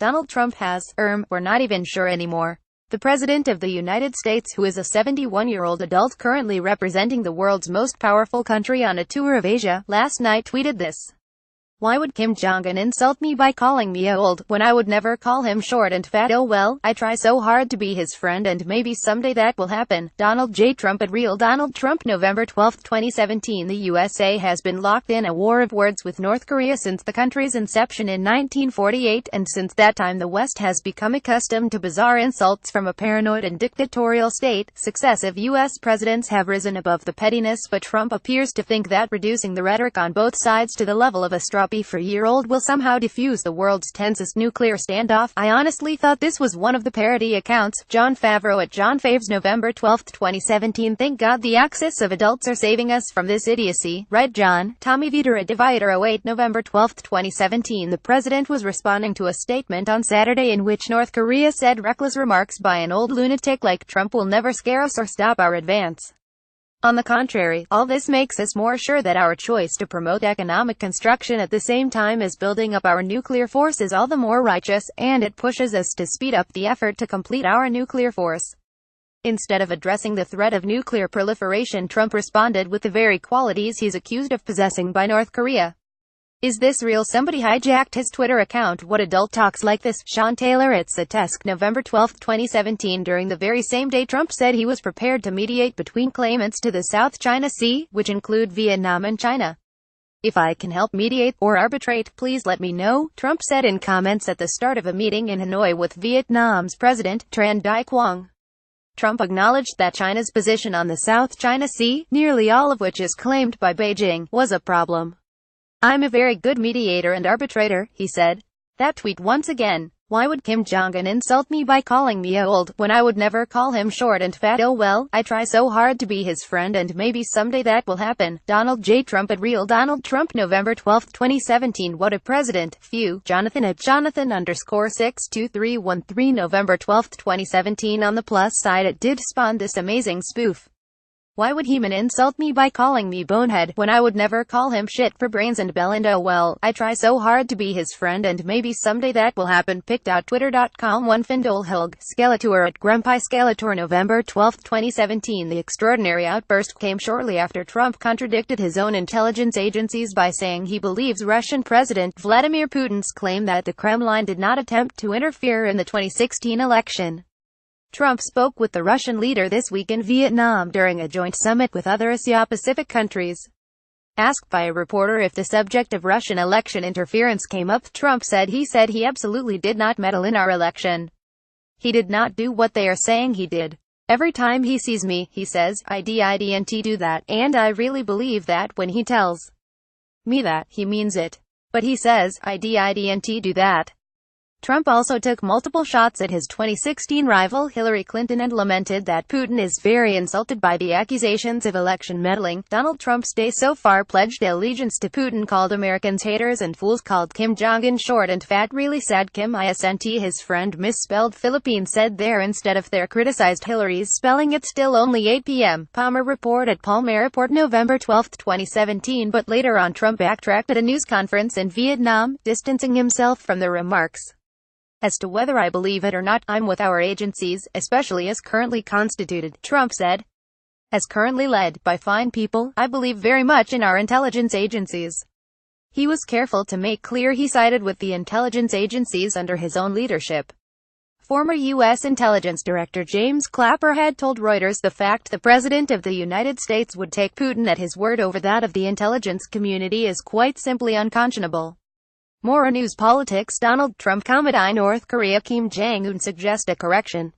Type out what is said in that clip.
Donald Trump has, we're not even sure anymore. The President of the United States, who is a 71-year-old adult currently representing the world's most powerful country on a tour of Asia, last night tweeted this. Why would Kim Jongun insult me by calling me old, when I would never call him short and fat? Oh well, I try so hard to be his friend and maybe someday that will happen. Donald J. Trump at Real Donald Trump. November 12, 2017. The USA has been locked in a war of words with North Korea since the country's inception in 1948, and since that time the West has become accustomed to bizarre insults from a paranoid and dictatorial state. Successive U.S. presidents have risen above the pettiness, but Trump appears to think that reducing the rhetoric on both sides to the level of a straw 4-year-old will somehow defuse the world's tensest nuclear standoff. I honestly thought this was one of the parody accounts. Jon Favreau at Jon Faves. November 12, 2017. Thank God the axis of adults are saving us from this idiocy, right John? Tommy Vietor at Divider08. November 12, 2017. The president was responding to a statement on Saturday in which North Korea said reckless remarks by an old lunatic like Trump will never scare us or stop our advance. On the contrary, all this makes us more sure that our choice to promote economic construction at the same time as building up our nuclear force is all the more righteous, and it pushes us to speed up the effort to complete our nuclear force. Instead of addressing the threat of nuclear proliferation, Trump responded with the very qualities he's accused of possessing by North Korea. Is this real? Somebody hijacked his Twitter account. What adult talks like this? Sean Taylor at Satesk. November 12, 2017. During the very same day Trump said he was prepared to mediate between claimants to the South China Sea, which include Vietnam and China. If I can help mediate or arbitrate, please let me know, Trump said in comments at the start of a meeting in Hanoi with Vietnam's President, Tran Dai Quang. Trump acknowledged that China's position on the South China Sea, nearly all of which is claimed by Beijing, was a problem. I'm a very good mediator and arbitrator, he said. That tweet once again. Why would Kim Jongun insult me by calling me old, when I would never call him short and fat? Oh well, I try so hard to be his friend and maybe someday that will happen. Donald J. Trump at Real Donald Trump. November 12, 2017. What a president. Phew. Jonathan at Jonathan_62313. November 12, 2017. On the plus side, it did spawn this amazing spoof. Why would Heman insult me by calling me bonehead, when I would never call him shit for brains and bell? And oh well, I try so hard to be his friend and maybe someday that will happen. Pic.twitter.com. 1 Findol Hilg. Skeletor at Grumpi Skeletor. November 12, 2017. The extraordinary outburst came shortly after Trump contradicted his own intelligence agencies by saying he believes Russian President Vladimir Putin's claim that the Kremlin did not attempt to interfere in the 2016 election. Trump spoke with the Russian leader this week in Vietnam during a joint summit with other Asia-Pacific countries. Asked by a reporter if the subject of Russian election interference came up, Trump said he absolutely did not meddle in our election. He did not do what they are saying he did. Every time he sees me, he says, I didn't do that, and I really believe that when he tells me that, he means it. But he says, I didn't do that. Trump also took multiple shots at his 2016 rival Hillary Clinton and lamented that Putin is very insulted by the accusations of election meddling. Donald Trump's day so far pledged allegiance to Putin, called Americans haters and fools, called Kim Jong-un short and fat. Really sad. Kim isn't his friend misspelled Philippines said there instead of there, criticized Hillary's spelling. It's still only 8 p.m. Palmer Report at Palmer Report. November 12, 2017. But later on Trump backtracked at a news conference in Vietnam, distancing himself from the remarks. As to whether I believe it or not, I'm with our agencies, especially as currently constituted, Trump said. As currently led by fine people, I believe very much in our intelligence agencies. He was careful to make clear he sided with the intelligence agencies under his own leadership. Former U.S. Intelligence Director James Clapper had told Reuters the fact the President of the United States would take Putin at his word over that of the intelligence community is quite simply unconscionable. More news. Politics. Donald Trump comment. North Korea Kim Jong-un suggest a correction.